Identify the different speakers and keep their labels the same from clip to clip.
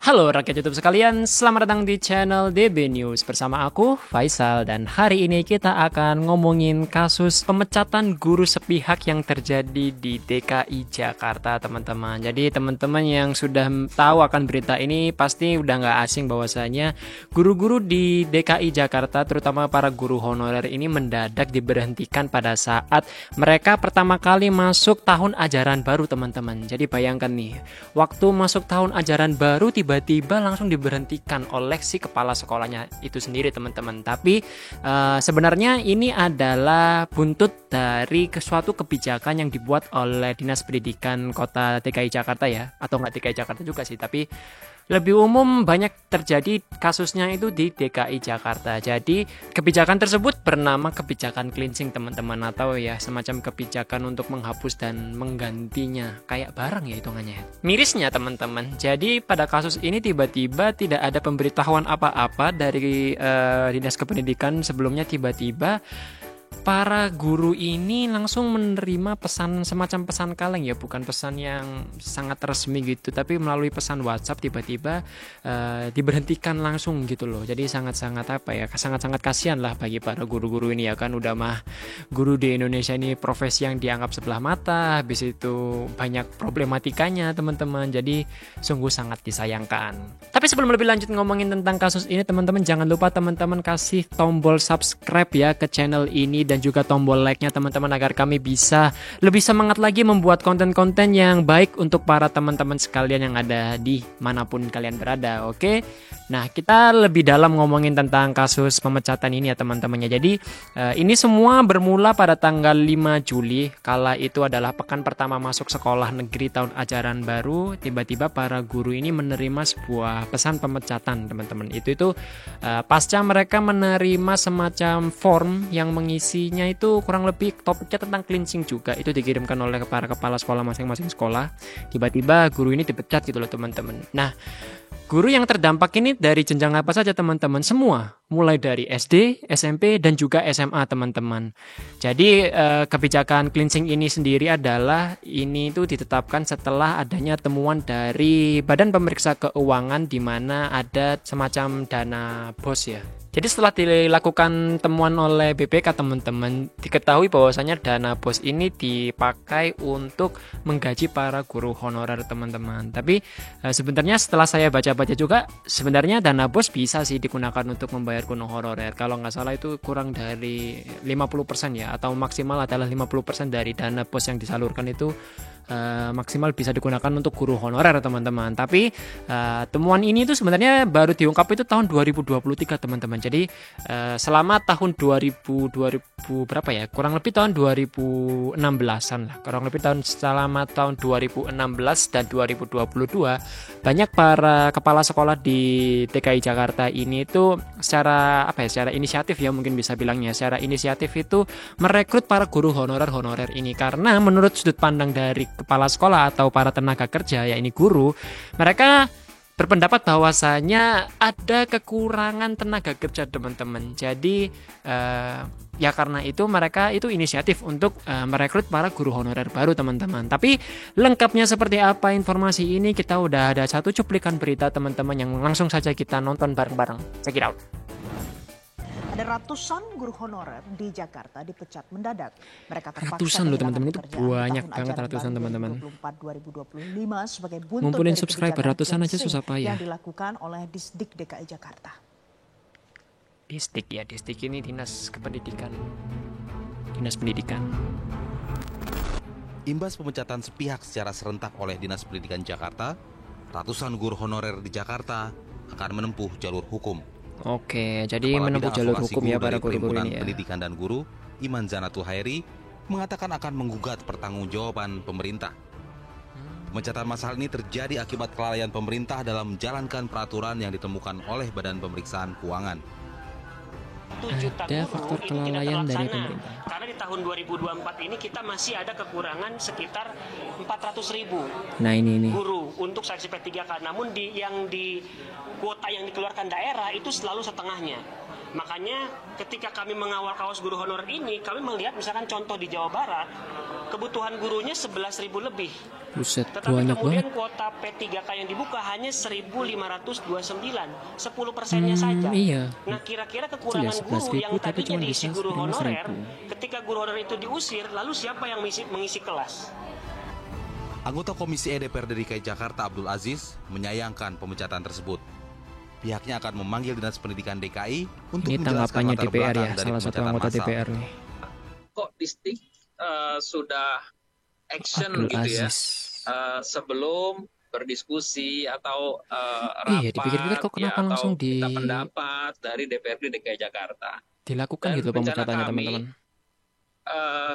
Speaker 1: Halo rakyat YouTube sekalian, selamat datang di channel DB News bersama aku, Faisal. Dan hari ini kita akan ngomongin kasus pemecatan guru sepihak yang terjadi di DKI Jakarta, teman-teman. Jadi teman-teman yang sudah tahu akan berita ini pasti udah nggak asing bahwasanya guru-guru di DKI Jakarta, terutama para guru honorer ini mendadak diberhentikan pada saat mereka pertama kali masuk tahun ajaran baru, teman-teman. Jadi bayangkan nih, waktu masuk tahun ajaran baru tiba-tiba langsung diberhentikan oleh si kepala sekolahnya itu sendiri, teman-teman. Tapi sebenarnya ini adalah buntut dari suatu kebijakan yang dibuat oleh Dinas Pendidikan Kota DKI Jakarta ya, atau nggak DKI Jakarta juga sih, tapi lebih umum banyak terjadi kasusnya itu di DKI Jakarta. Jadi kebijakan tersebut bernama kebijakan cleansing, teman-teman, atau ya semacam kebijakan untuk menghapus dan menggantinya kayak barang ya hitungannya. Mirisnya, teman-teman, jadi pada kasus ini tiba-tiba tidak ada pemberitahuan apa-apa dari Dinas Kependidikan sebelumnya. Tiba-tiba para guru ini langsung menerima pesan, semacam pesan kaleng ya, bukan pesan yang sangat resmi gitu, tapi melalui pesan WhatsApp tiba-tiba diberhentikan langsung gitu loh. Jadi sangat-sangat sangat-sangat kasihan lah bagi para guru-guru ini ya kan. Udah mah guru di Indonesia ini profesi yang dianggap sebelah mata, habis itu banyak problematikanya, teman-teman. Jadi sungguh sangat disayangkan. Tapi sebelum lebih lanjut ngomongin tentang kasus ini, teman-teman, jangan lupa teman-teman kasih tombol subscribe ya ke channel ini dan juga tombol like-nya, teman-teman, agar kami bisa lebih semangat lagi membuat konten-konten yang baik untuk para teman-teman sekalian yang ada di manapun kalian berada. Oke. Nah, kita lebih dalam ngomongin tentang kasus pemecatan ini ya, teman-temannya. Jadi ini semua bermula pada tanggal 5 Juli, kala itu adalah pekan pertama masuk sekolah negeri tahun ajaran baru. Tiba-tiba para guru ini menerima sebuah pesan pemecatan, teman-teman. Itu pasca mereka menerima semacam form yang mengisinya itu kurang lebih topiknya tentang cleansing juga. Itu dikirimkan oleh para kepala sekolah masing-masing sekolah. Tiba-tiba guru ini dipecat gitu loh, teman-teman. Nah, guru yang terdampak ini dari jenjang apa saja, teman-teman? Semua, mulai dari SD, SMP, dan juga SMA, teman-teman. Jadi kebijakan cleansing ini sendiri adalah ini itu ditetapkan setelah adanya temuan dari Badan Pemeriksa Keuangan di mana ada semacam dana BOS ya. Jadi setelah dilakukan temuan oleh BPK, teman-teman, diketahui bahwasanya dana BOS ini dipakai untuk menggaji para guru honorer, teman-teman. Tapi sebenarnya setelah saya baca-baca juga, sebenarnya dana BOS bisa sih digunakan untuk membayar guru honorer. Kalau nggak salah itu kurang dari 50% ya, atau maksimal adalah 50% dari dana BOS yang disalurkan itu maksimal bisa digunakan untuk guru honorer, teman-teman. Tapi temuan ini itu sebenarnya baru diungkap itu tahun 2023, teman-teman. Jadi selama tahun 2000 berapa ya? Kurang lebih tahun 2016-an lah. Kurang lebih selama tahun 2016 dan 2022 banyak para kepala sekolah di DKI Jakarta ini itu secara inisiatif ya, mungkin bisa bilangnya secara inisiatif itu merekrut para guru honorer ini, karena menurut sudut pandang dari kepala sekolah atau para tenaga kerja, ya ini guru, mereka berpendapat bahwasanya ada kekurangan tenaga kerja, teman-teman. Jadi ya karena itu mereka itu inisiatif untuk merekrut para guru honorer baru, teman-teman. Tapi lengkapnya seperti apa informasi ini, kita udah ada satu cuplikan berita, teman-teman, yang langsung saja kita nonton bareng-bareng. Check it out.
Speaker 2: Ada ratusan guru honorer di Jakarta dipecat mendadak. Mereka terpaksa
Speaker 1: ratusan loh, teman-teman, itu banyak banget ratusan, teman-teman.
Speaker 2: 2024-2025 sebagai buntut
Speaker 1: ngumpulin
Speaker 2: dari
Speaker 1: subscriber ratusan aja susah payah
Speaker 2: yang dilakukan oleh Disdik DKI Jakarta.
Speaker 1: Disdik ya, Disdik ini Dinas Kependidikan. Dinas Pendidikan.
Speaker 3: Imbas pemecatan sepihak secara serentak oleh Dinas Pendidikan Jakarta, ratusan guru honorer di Jakarta akan menempuh jalur hukum.
Speaker 1: Oke, jadi
Speaker 3: Kepala
Speaker 1: menempuh
Speaker 3: Bidang
Speaker 1: jalur
Speaker 3: Advokasi
Speaker 1: hukum ya para guru-guru ini ya.
Speaker 3: Pendidikan dan Guru, Iman Zanatul Hairi, mengatakan akan menggugat pertanggungjawaban pemerintah. Pemecatan massal ini terjadi akibat kelalaian pemerintah dalam menjalankan peraturan yang ditemukan oleh Badan Pemeriksaan Keuangan.
Speaker 1: Ada faktor kelalaian dari pemerintah.
Speaker 4: Karena di tahun 2024 ini kita masih ada kekurangan sekitar 400.000 guru untuk seleksi P3K. Namun di kuota yang dikeluarkan daerah itu selalu setengahnya. Makanya ketika kami mengawal kaos guru honorer ini, kami melihat misalkan contoh di Jawa Barat, kebutuhan gurunya 11.000 lebih.
Speaker 1: Buset,
Speaker 4: Tetapi
Speaker 1: banyak
Speaker 4: kemudian
Speaker 1: banget.
Speaker 4: kuota P3K yang dibuka hanya 1.529, 10%-nya saja.
Speaker 1: Iya.
Speaker 4: Nah, kira-kira
Speaker 1: Itu ya
Speaker 4: kekurangan
Speaker 1: 11.000,
Speaker 4: guru yang
Speaker 1: tapi
Speaker 4: tadinya
Speaker 1: cuma
Speaker 4: diisi
Speaker 1: bisa
Speaker 4: guru
Speaker 1: 15.000.
Speaker 4: honorer, ketika guru honorer itu diusir, lalu siapa yang mengisi kelas?
Speaker 3: Anggota Komisi E DPRD DKI Jakarta Abdul Aziz menyayangkan pemecatan tersebut. Pihaknya akan memanggil Dinas Pendidikan DKI untuk
Speaker 1: Ini
Speaker 3: menjelaskan
Speaker 1: tanggapannya
Speaker 3: latar
Speaker 1: DPR ya,
Speaker 3: belakang dari
Speaker 1: salah satu
Speaker 3: pemecatan
Speaker 1: anggota
Speaker 3: massal.
Speaker 1: DPR nih.
Speaker 5: Kok Distrik sudah action
Speaker 1: Abdul
Speaker 5: gitu ya,
Speaker 1: Aziz.
Speaker 5: sebelum berdiskusi atau
Speaker 1: Iya,
Speaker 5: rapat
Speaker 1: dipikir-pikir kok
Speaker 5: ya,
Speaker 1: kenapa
Speaker 5: atau
Speaker 1: langsung
Speaker 5: minta pendapat dari DPRD DKI Jakarta.
Speaker 1: dilakukan
Speaker 5: Dan
Speaker 1: gitu
Speaker 5: rencana
Speaker 1: pemecatannya,
Speaker 5: kami,
Speaker 1: teman-teman?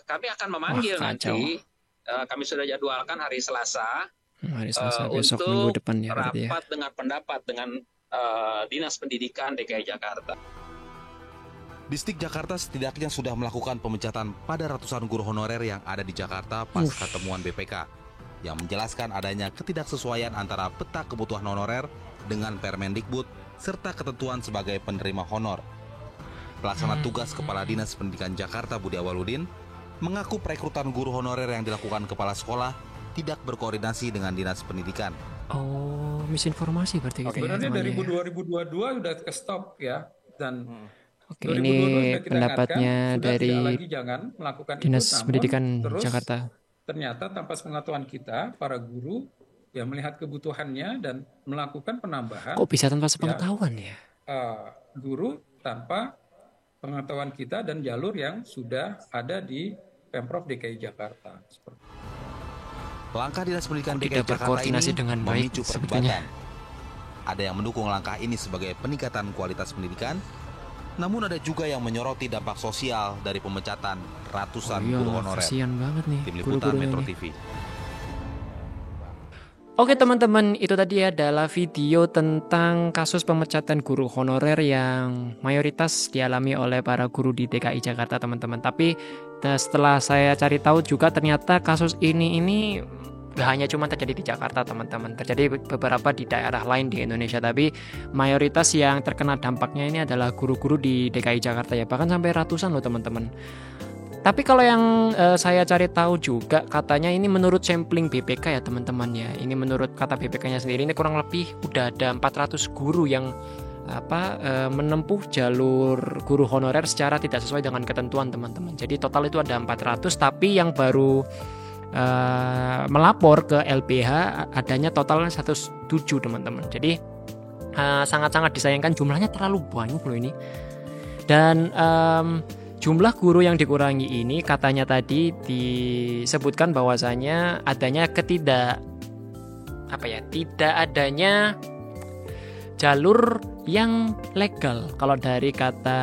Speaker 5: Kami akan memanggil
Speaker 1: Wah, kacau.
Speaker 5: nanti, kami sudah jadwalkan hari Selasa
Speaker 1: Hari Selasa besok minggu
Speaker 5: untuk
Speaker 1: depan ya berarti ya.
Speaker 5: rapat dengan pendapat dengan Dinas Pendidikan DKI Jakarta.
Speaker 3: Distrik Jakarta setidaknya sudah melakukan pemecatan pada ratusan guru honorer yang ada di Jakarta pasca temuan BPK yang menjelaskan adanya ketidaksesuaian antara peta kebutuhan honorer dengan Permendikbud serta ketentuan sebagai penerima honor. Pelaksana tugas Kepala Dinas Pendidikan Jakarta Budi Awaludin mengaku perekrutan guru honorer yang dilakukan kepala sekolah tidak berkoordinasi dengan Dinas Pendidikan.
Speaker 1: Oh, misinformasi berarti gitu ya.
Speaker 6: Sebenarnya dari
Speaker 1: temannya.
Speaker 6: 2022 udah ke stop ya, dan
Speaker 1: Oke,
Speaker 6: 2022
Speaker 1: ini
Speaker 6: sudah kita
Speaker 1: pendapatnya
Speaker 6: ingatkan, sudah
Speaker 1: dari
Speaker 6: tidak lagi jangan melakukan
Speaker 1: Dinas
Speaker 6: itu, namun
Speaker 1: Pendidikan
Speaker 6: terus
Speaker 1: Jakarta.
Speaker 6: ternyata tanpa sepengetahuan kita, para guru yang melihat kebutuhannya dan melakukan penambahan.
Speaker 1: Kok bisa tanpa sepengetahuan ya?
Speaker 6: Guru tanpa pengetahuan kita dan jalur yang sudah ada di Pemprov DKI Jakarta.
Speaker 3: Langkah Dinas Pendidikan
Speaker 1: Kok
Speaker 3: DKI
Speaker 1: tidak
Speaker 3: Jakarta
Speaker 1: berkoordinasi
Speaker 3: ini
Speaker 1: dengan baik
Speaker 3: memicu
Speaker 1: sebetulnya?
Speaker 3: perdebatan. Ada yang mendukung langkah ini sebagai peningkatan kualitas pendidikan, namun ada juga yang menyoroti dampak sosial dari pemecatan ratusan guru honorer.
Speaker 1: Kasian banget nih
Speaker 3: Tim Liputan
Speaker 1: guru-gurunya
Speaker 3: Metro
Speaker 1: nih.
Speaker 3: TV.
Speaker 1: Oke teman-teman, itu tadi adalah video tentang kasus pemecatan guru honorer yang mayoritas dialami oleh para guru di DKI Jakarta teman-teman. Tapi setelah saya cari tahu juga ternyata kasus ini gak hanya cuma terjadi di Jakarta teman-teman. Terjadi beberapa di daerah lain di Indonesia. Tapi mayoritas yang terkena dampaknya ini adalah guru-guru di DKI Jakarta ya. Bahkan sampai ratusan loh teman-teman. Tapi kalau yang saya cari tahu juga katanya ini menurut sampling BPK ya teman-teman ya. Ini menurut kata BPK-nya sendiri ini kurang lebih udah ada 400 guru yang menempuh jalur guru honorer secara tidak sesuai dengan ketentuan teman-teman. Jadi total itu ada 400 tapi yang baru melapor ke LBH adanya totalnya 107 teman-teman. Jadi sangat-sangat disayangkan, jumlahnya terlalu banyak loh ini. Dan jumlah guru yang dikurangi ini katanya tadi disebutkan bahwasanya adanya tidak adanya jalur yang legal. Kalau dari kata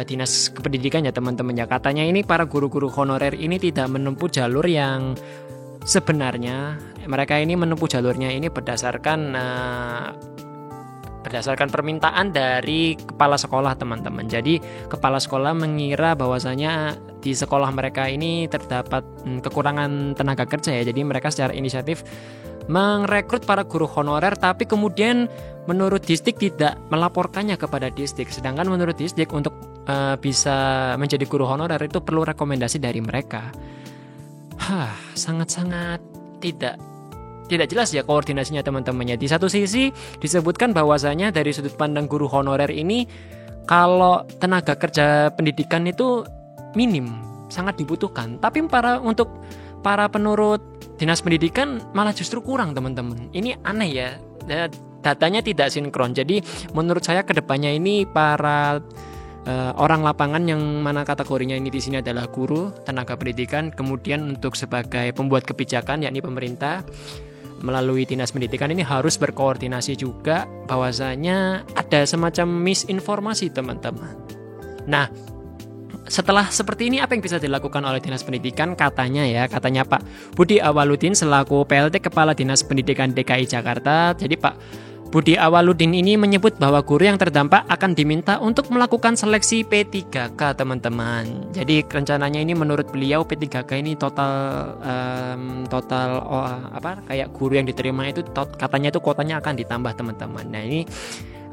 Speaker 1: Dinas Kependidikan ya teman-teman ya, katanya ini para guru-guru honorer ini tidak menempuh jalur yang sebenarnya. Mereka ini menempuh jalurnya ini berdasarkan permintaan dari kepala sekolah teman-teman. Jadi kepala sekolah mengira bahwasanya di sekolah mereka ini terdapat kekurangan tenaga kerja ya. Jadi mereka secara inisiatif merekrut para guru honorer, tapi kemudian menurut distrik tidak melaporkannya kepada distrik. Sedangkan menurut distrik untuk bisa menjadi guru honorer itu perlu rekomendasi dari mereka. Sangat-sangat tidak jelas ya koordinasinya teman-temannya. Di satu sisi disebutkan bahwasanya dari sudut pandang guru honorer ini kalau tenaga kerja pendidikan itu minim, sangat dibutuhkan. Tapi untuk para penurut Dinas Pendidikan malah justru kurang teman-teman. Ini aneh ya. Datanya tidak sinkron. Jadi menurut saya kedepannya ini para orang lapangan yang mana kategorinya ini di sini adalah guru, tenaga pendidikan, kemudian untuk sebagai pembuat kebijakan yakni pemerintah melalui Dinas Pendidikan ini harus berkoordinasi juga bahwasanya ada semacam misinformasi teman-teman. Nah, setelah seperti ini apa yang bisa dilakukan oleh Dinas Pendidikan? Katanya Pak Budi Awaludin selaku PLT Kepala Dinas Pendidikan DKI Jakarta. Jadi Pak Budi Awaludin ini menyebut bahwa guru yang terdampak akan diminta untuk melakukan seleksi P3K teman-teman. Jadi rencananya ini menurut beliau P3K ini total kayak guru yang diterima itu katanya itu kuotanya akan ditambah teman-teman. Nah ini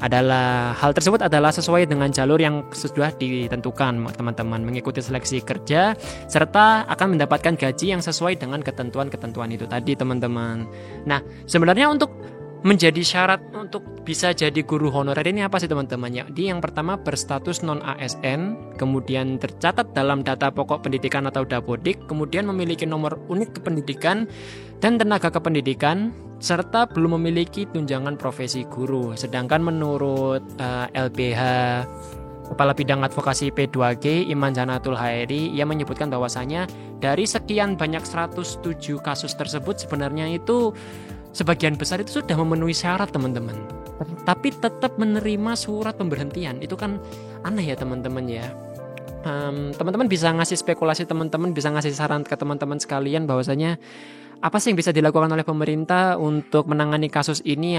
Speaker 1: hal tersebut adalah sesuai dengan jalur yang sudah ditentukan teman-teman, mengikuti seleksi kerja serta akan mendapatkan gaji yang sesuai dengan ketentuan-ketentuan itu tadi teman-teman. Nah, sebenarnya untuk menjadi syarat untuk bisa jadi guru honorer ini apa sih teman-teman? Jadi yang pertama berstatus non ASN, kemudian tercatat dalam data pokok pendidikan atau Dapodik, kemudian memiliki nomor unit kependidikan dan tenaga kependidikan, serta belum memiliki tunjangan profesi guru. Sedangkan menurut LBH Kepala Bidang Advokasi P2G Iman Zanatul Hairi, ia menyebutkan bahwasanya dari sekian banyak 107 kasus tersebut sebenarnya itu sebagian besar itu sudah memenuhi syarat teman-teman, tapi tetap menerima surat pemberhentian. Itu kan aneh ya teman-teman ya. Teman-teman bisa ngasih spekulasi, teman-teman bisa ngasih saran ke teman-teman sekalian bahwasanya apa sih yang bisa dilakukan oleh pemerintah untuk menangani kasus ini,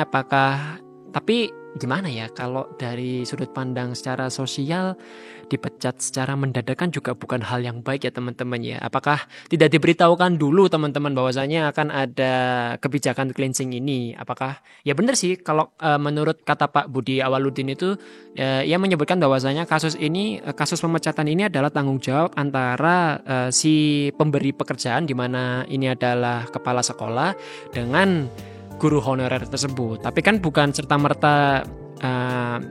Speaker 1: tapi gimana ya kalau dari sudut pandang secara sosial dipecat secara mendadak kan juga bukan hal yang baik ya teman-teman ya. Apakah tidak diberitahukan dulu teman-teman bahwasanya akan ada kebijakan cleansing ini? Apakah ya benar sih kalau menurut kata Pak Budi Awaludin itu ia menyebutkan bahwasanya kasus pemecatan ini adalah tanggung jawab antara si pemberi pekerjaan di mana ini adalah kepala sekolah dengan guru honorer tersebut. Tapi kan bukan serta-merta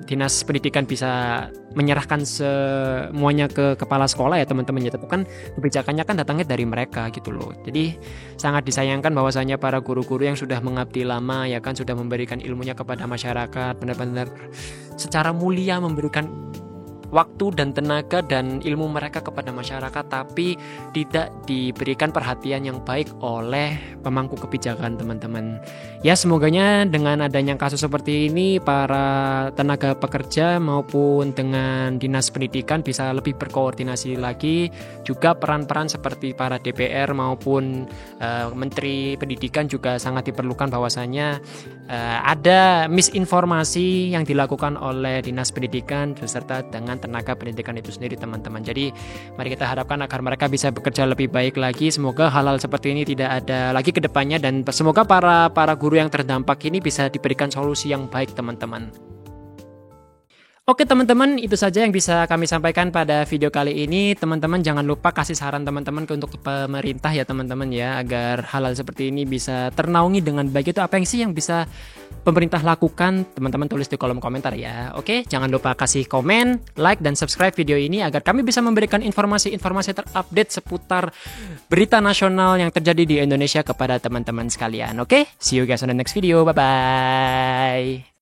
Speaker 1: dinas pendidikan bisa menyerahkan semuanya ke kepala sekolah ya teman-teman ya. Tapi kan kebijakannya kan datangnya dari mereka gitu loh. Jadi sangat disayangkan bahwasanya para guru-guru yang sudah mengabdi lama ya kan, sudah memberikan ilmunya kepada masyarakat, benar-benar secara mulia memberikan waktu dan tenaga dan ilmu mereka kepada masyarakat, tapi tidak diberikan perhatian yang baik oleh pemangku kebijakan teman-teman. Ya semoganya dengan adanya kasus seperti ini para tenaga pekerja maupun dengan dinas pendidikan bisa lebih berkoordinasi lagi. Juga peran-peran seperti para DPR maupun Menteri Pendidikan juga sangat diperlukan bahwasanya ada misinformasi yang dilakukan oleh dinas pendidikan beserta dengan tenaga pendidikan itu sendiri teman-teman. Jadi mari kita harapkan agar mereka bisa bekerja lebih baik lagi. Semoga hal-hal seperti ini tidak ada lagi ke depannya dan semoga para guru yang terdampak ini bisa diberikan solusi yang baik teman-teman. Oke teman-teman, itu saja yang bisa kami sampaikan pada video kali ini. Teman-teman jangan lupa kasih saran teman-teman untuk pemerintah ya teman-teman ya, agar hal-hal seperti ini bisa ternaungi dengan baik. Itu apa yang sih yang bisa pemerintah lakukan? Teman-teman tulis di kolom komentar ya. Oke, jangan lupa kasih komen, like, dan subscribe video ini agar kami bisa memberikan informasi-informasi terupdate seputar berita nasional yang terjadi di Indonesia kepada teman-teman sekalian. Oke, see you guys on the next video. Bye-bye.